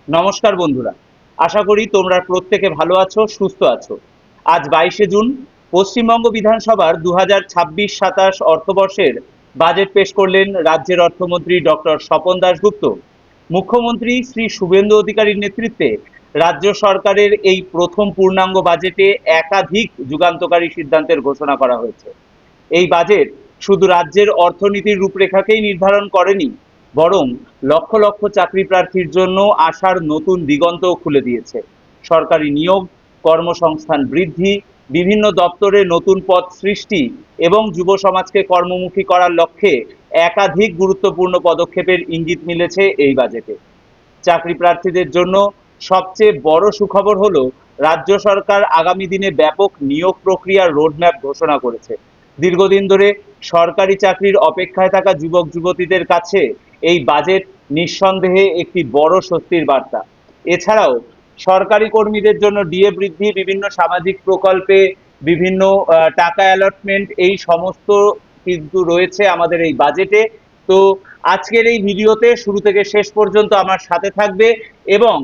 নমস্কার বন্ধুরা, আশা করি তোমরা প্রত্যেকে ভালো আছো, সুস্থ আছো। আজ 22শে জুন পশ্চিমবঙ্গ বিধানসভার 2026-27 অর্থবর্ষের বাজেট পেশ করলেন রাজ্যের অর্থমন্ত্রী ডক্টর স্বপন দাশগুপ্ত। মুখ্যমন্ত্রী শ্রী শুভেন্দু অধিকারীর নেতৃত্বে রাজ্য সরকারের এই প্রথম পূর্ণাঙ্গ বাজেটে একাধিক যুগান্তকারী সিদ্ধান্তের ঘোষণা করা হয়েছে। এই বাজেট শুধু রাজ্যের অর্থনীতির রূপরেখাকেই নির্ধারণ করেনি, বরং লক্ষ লক্ষ চাকরি প্রার্থীর জন্য আশার নতুন দিগন্তও খুলে দিয়েছে। সরকারি নিয়োগ, কর্মসংস্থান বৃদ্ধি, বিভিন্ন দপ্তরে নতুন পদ সৃষ্টি এবং যুব সমাজকে কর্মমুখী করার লক্ষ্যে একাধিক গুরুত্বপূর্ণ পদক্ষেপের ইঙ্গিত মিলেছে এই বাজেটে। চাকরি প্রার্থীদের জন্য সবচেয়ে বড় সুখবর হলো রাজ্য সরকার আগামী দিনে ব্যাপক নিয়োগ প্রক্রিয়ার রোডম্যাপ ঘোষণা করেছে। দীর্ঘদিন ধরে সরকারি চাকরির অপেক্ষায় থাকা যুবক যুবতীদের কাছে এই বাজেট নিঃসন্দেহে একটি বড় স্বস্তির বার্তা। এছাড়াও সরকারি কর্মীদের জন্য ডিএ বৃদ্ধি, বিভিন্ন সামাজিক প্রকল্পে বিভিন্ন টাকা অ্যালটমেন্ট, এই সমস্ত কিন্তু রয়েছে আমাদের এই বাজেটে। তো আজকের এই ভিডিওতে শুরু থেকে শেষ পর্যন্ত আমার সাথে থাকবে এবং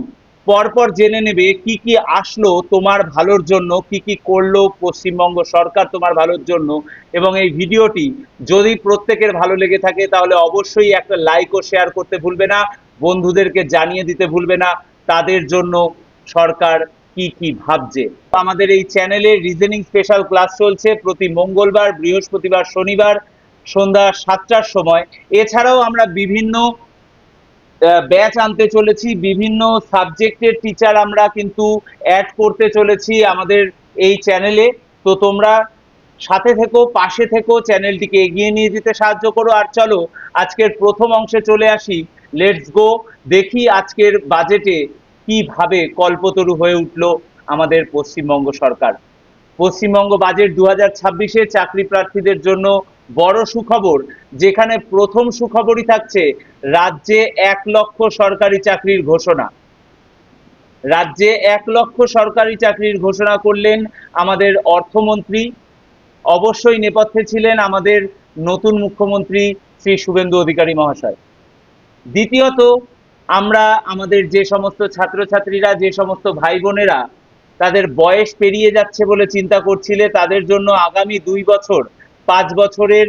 পরপর জেনে নেবে কি কি আসলো তোমার ভালোর জন্য, কি কি করলো পশ্চিমবঙ্গ সরকার তোমার ভালোর জন্য। এবং এই ভিডিওটি যদি প্রত্যেকের ভালো লেগে থাকে তাহলে অবশ্যই একটা লাইক ও শেয়ার করতে ভুলবে না, বন্ধুদেরকে জানিয়ে দিতে ভুলবে না তাদের জন্য সরকার কি কি ভাবছে। আমাদের এই চ্যানেলে রিজনিং স্পেশাল ক্লাস চলছে প্রতি মঙ্গলবার, বৃহস্পতিবার, শনিবার সন্ধ্যা 7টার সময়। এছাড়াও আমরা বিভিন্ন ব্যাচ আনতে চলেছি, বিভিন্ন সাবজেক্টের টিচার আমরা কিন্তু অ্যাড করতে চলেছি আমাদের এই চ্যানেলে। তো তোমরা সাথে থেকো, পাশে থেকো, চ্যানেলটিকে এগিয়ে নিয়ে যেতে সাহায্য করো। আর চলো আজকের প্রথম অংশে চলে আসি। লেটস গো, দেখি আজকের বাজেটে কিভাবে কল্পতরু হয়ে উঠল আমাদের পশ্চিমবঙ্গ সরকার। পশ্চিমবঙ্গ বাজেট 2026-এ চাকরি প্রার্থীদের জন্য বড় সুখবর, যেখানে প্রথম সুখবরই থাকছে রাজ্যে 1 লক্ষ সরকারি চাকরির ঘোষণা। রাজ্যে 1 লক্ষ সরকারি চাকরির ঘোষণা করলেন আমাদের অর্থমন্ত্রী। অবশ্যই নেপথ্যে ছিলেন আমাদের নতুন মুখ্যমন্ত্রী শ্রী শুভেন্দু অধিকারী মহাশয়। দ্বিতীয়ত, আমরা আমাদের যে সমস্ত ছাত্রছাত্রীরা, যে সমস্ত ভাই বোনেরা তাদের বয়স পেরিয়ে যাচ্ছে বলে চিন্তা করছিলে, তাদের জন্য আগামী 2 বছর 5 বছরের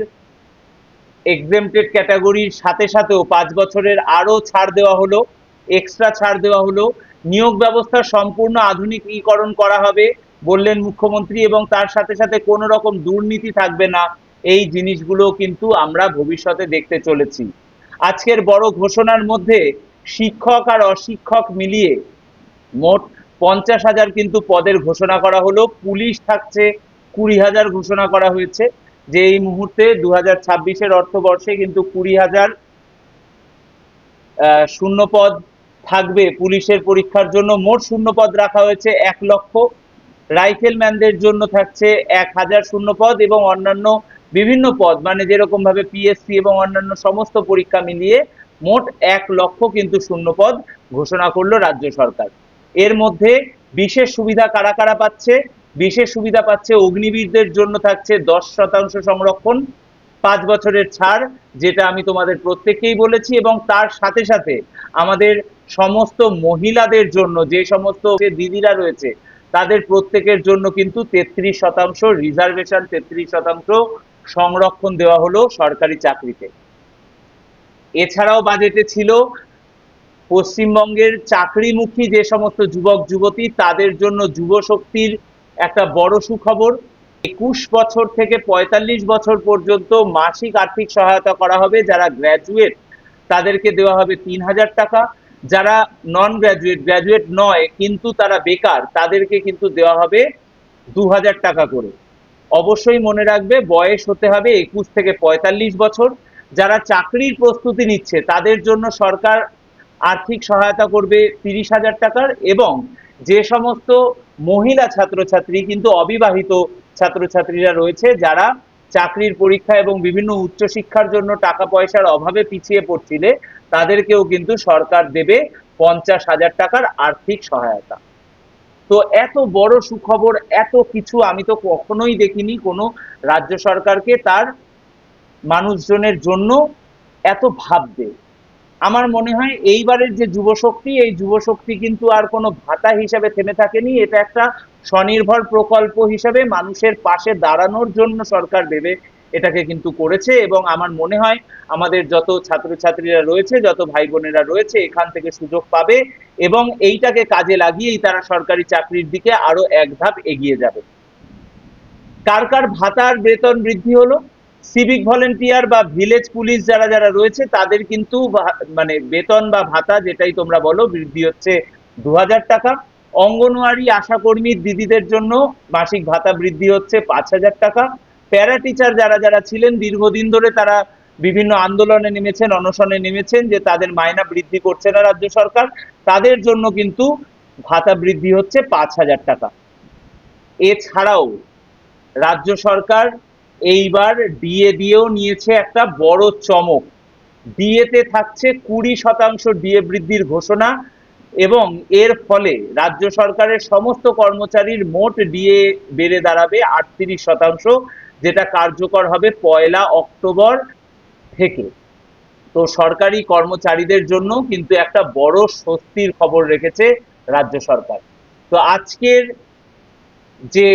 এক্সেমটেড ক্যাটাগরির সাথে সাথেও 5 বছরের আরো ছাড় দেওয়া হলো, এক্সট্রা ছাড় দেওয়া হলো। নিয়োগ ব্যবস্থা সম্পূর্ণ আধুনিকীকরণ করা হবে বললেন মুখ্যমন্ত্রী, এবং তার সাথে সাথে কোনো রকম দুর্নীতি থাকবে না। এই জিনিসগুলো কিন্তু আমরা ভবিষ্যতে দেখতে চলেছি। আজকের বড় ঘোষণার মধ্যে শিক্ষক আর অশিক্ষক মিলিয়ে মোট 50,000 কিন্তু পদের ঘোষণা করা হলো। পুলিশ থাকছে 20,000 ঘোষণা করা হয়েছে, যে এই মুহূর্তে 2026-এর অর্থবর্ষে কিন্তু 20,000 শূন্যপদ থাকবে পুলিশের পরীক্ষার জন্য। মোট শূন্যপদ রাখা হয়েছে 1 লক্ষ। রাইফেলম্যানদের জন্য থাকছে 1,000 শূন্যপদ এবং অন্যান্য বিভিন্ন পদ, মানে যেরকম ভাবে পিএসসি এবং অন্যান্য সমস্ত পরীক্ষা মিলিয়ে মোট 1 লক্ষ কিন্তু শূন্যপদ ঘোষণা করলো রাজ্য সরকার। এর মধ্যে বিশেষ সুবিধা কারা কারা পাচ্ছে? বিশেষ সুবিধা পাচ্ছে অগ্নিবীরদের জন্য থাকছে 10% সংরক্ষণ, 5 বছরের ছাড়, যেটা আমি তোমাদের প্রত্যেককেই বলেছি। এবং তার সাথে সাথে আমাদের সমস্ত মহিলাদের জন্য, যে সমস্ত দিদিরা রয়েছে তাদের প্রত্যেকের জন্য কিন্তু 33% রিজার্ভেশন, 33% সংরক্ষণ দেওয়া হলো সরকারি চাকরিতে। এছাড়াও বাজেটে ছিল পশ্চিমবঙ্গের চাকরিমুখী যে সমস্ত যুবক যুবতী তাদের জন্য যুব শক্তির একটা বড় সুখবর। 21 বছর থেকে 45 বছর পর্যন্ত মাসিক আর্থিক সহায়তা করা হবে। যারা গ্র্যাজুয়েট তাদেরকে দেওয়া হবে 3,000 টাকা। যারা নন গ্র্যাজুয়েট, গ্র্যাজুয়েট নয় কিন্তু তারা বেকার, তাদেরকে কিন্তু দেওয়া হবে 2,000 টাকা করে। অবশ্যই মনে রাখবে বয়স হতে হবে 21 থেকে 45 বছর। যারা চাকরির প্রস্তুতি নিচ্ছে তাদের জন্য সরকার আর্থিক সহায়তা করবে 30,000 টাকার। এবং যে সমস্ত মহিলা ছাত্রছাত্রী কিন্তু অবিবাহিত ছাত্রছাত্রীরা রয়েছে, যারা চাকরির পরীক্ষা এবং বিভিন্ন উচ্চশিক্ষার জন্য টাকা পয়সার অভাবে পিছিয়ে পড়ছিলে, তাদেরকেও কিন্তু সরকার দেবে 50,000 টাকার আর্থিক সহায়তা। তো এত বড় সুখবর, এত কিছু আমি তো কখনোই দেখিনি কোনো রাজ্য সরকারকে তার মানুষজনের জন্য এত ভাববে। আমার মনে হয় এইবারের যে যুবশক্তি, এই যুবশক্তি কিন্তু আর কোনো ভাতা হিসাবে থেমে থাকেনি, এটা একটা স্বনির্ভর প্রকল্প হিসাবে মানুষের পাশে দাঁড়ানোর জন্য সরকার ভেবে এটাকে কিন্তু করেছে। এবং আমার মনে হয় আমাদের যত ছাত্রছাত্রীরা রয়েছে, যত ভাই বোনেরা রয়েছে, এখান থেকে সুযোগ পাবে এবং এইটাকে কাজে লাগিয়েই তারা সরকারি চাকরির দিকে আরো এক ধাপ এগিয়ে যাবে। কার কার ভাতার বেতন বৃদ্ধি হলো? সিভিক ভলেন্টিয়ার বা ভিলেজ পুলিশ যারা যারা রয়েছে তাদের কিন্তু মানে বেতন বা ভাতা যেটাই তোমরা বলো বৃদ্ধি হচ্ছে 2000 টাকা। অঙ্গনওয়াড়ি আশাকর্মী দিদিদের জন্য মাসিক ভাতা বৃদ্ধি হচ্ছে 5000 টাকা। প্যারা টিচার যারা যারা ছিলেন দীর্ঘদিন ধরে তারা বিভিন্ন আন্দোলনে নেমেছেন, অনশনে নেমেছেন যে তাদের মাইনা বৃদ্ধি করছে না রাজ্য সরকার, তাদের জন্য কিন্তু ভাতা বৃদ্ধি হচ্ছে 5000 টাকা। এছাড়াও রাজ্য সরকার এইবার ডিএ দিয়েও নিয়েছে একটা বড় চমক। ডিএতে থাকছে 20% ডিএ বৃদ্ধির ঘোষণা এবং এর ফলে রাজ্য সরকারের সমস্ত কর্মচারীর মোট ডিএ বেড়ে দাঁড়াবে 38%, যেটা কার্যকর হবে 1 অক্টোবর থেকে। তো সরকারি কর্মচারীদের জন্য কিন্তু একটা বড় স্বস্তির খবর রেখেছে রাজ্য সরকার। তো আজকের যে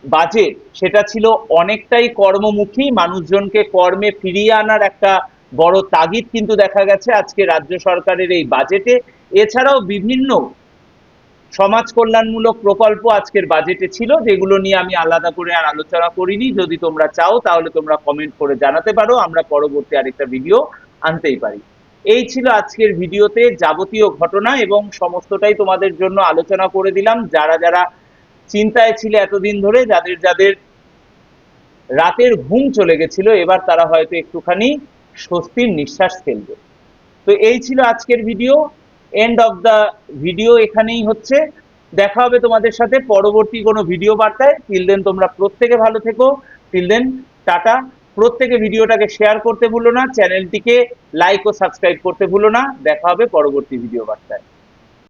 বাজেট সেটা ছিল অনেকটাই কর্মমুখী, মানুষজনকে কর্মে ফিরিয়ে আনার একটা বড় তাগিদ কিন্তু দেখা গেছে আজকে রাজ্য সরকারের এই বাজেটে। এছাড়াও বিভিন্ন সমাজ কল্যাণমূলক প্রকল্প আজকের বাজেটে ছিল, যেগুলো নিয়ে আমি আলাদা করে আর আলোচনা করিনি। যদি তোমরা চাও তাহলে তোমরা কমেন্ট করে জানাতে পারো, আমরা পরবর্তী আরেকটা ভিডিও আনতেই পারি। এই ছিল আজকের ভিডিওতে যাবতীয় ঘটনা এবং সমস্তটাই তোমাদের জন্য আলোচনা করে দিলাম। যারা যারা চিন্তায় ছিলে এতদিন ধরে, যাদের যাদের রাতের ঘুম চলে গেছিল, এবার তারা হয়তো একটুখানি স্বস্তির নিঃশ্বাস ফেলবে। তো এই ছিল আজকের video. End of the video এখানেই হচ্ছে। দেখা হবে তোমাদের সাথে পরবর্তী কোনো ভিডিও বার্তায়। টিল দেন তোমরা প্রত্যেকে ভালো থেকো। Till then tata. প্রত্যেকে ভিডিওটাকে শেয়ার করতে ভুলো না, চ্যানেলটিকে লাইক ও সাবস্ক্রাইব করতে ভুলো না। দেখা হবে পরবর্তী ভিডিও বার্তায়।